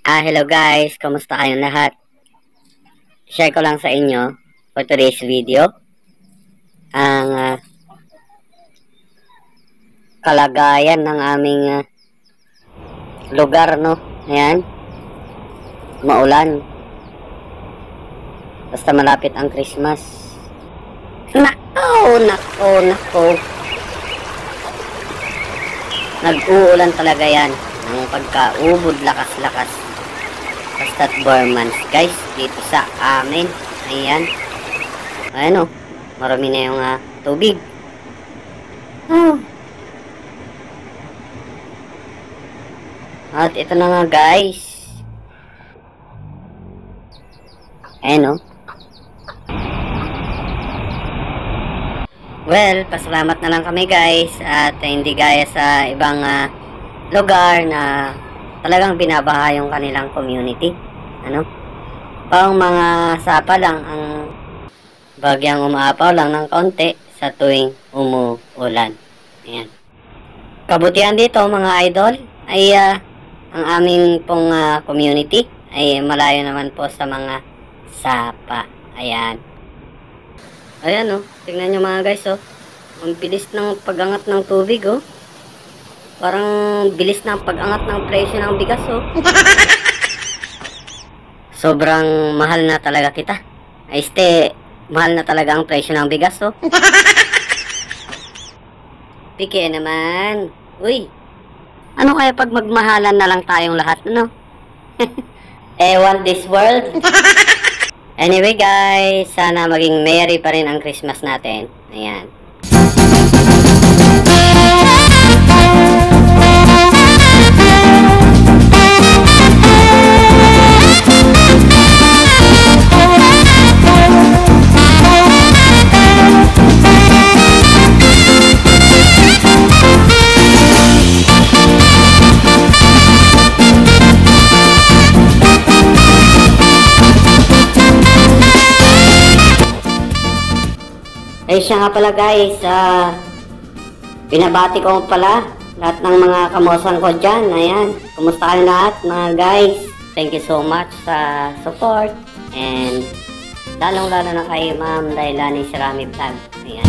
Hello guys, kamusta kayong lahat? Share ko lang sa inyo for today's video ang kalagayan ng aming lugar, no? Ayan, maulan. Basta malapit ang Christmas. Nako. Nag-uulan talaga yan ng pagkaubod lakas-lakas. Basta't Burmans guys, dito sa amin. Ayan o, marami na yung tubig. At ito na nga guys. Ayan o. Well, pasalamat na lang kami guys. At hindi gaya sa ibang lugar na talagang binabaha yung kanilang community. Pang mga sapa lang ang bagyang umaapaw lang ng kaunti sa tuwing umuulan. Ayan. Kabutihan dito mga idol ay ang aming pong community ay malayo naman po sa mga sapa. Ayan. Ayan o, tingnan nyo mga guys o. Ang bilis ng pag-angat ng tubig o. Parang bilis ng pag-angat ng presyo ng bigas o. Sobrang mahal na talaga kita. Mahal na talaga ang presyo ng bigas o. Piki naman. Uy, ano kaya pag magmahalan na lang tayong lahat, ano? Ewan this world. Anyway guys, sana maging merry pa rin ang Christmas natin. Ayan. Eh siya nga pala guys, binabati ko pala lahat ng mga kamosan ko dyan. Ayan, kumusta kayo lahat mga guys? Thank you so much sa support. And lalong lalo na kay Ma'am Dailani Sarami Vlog. Ayan.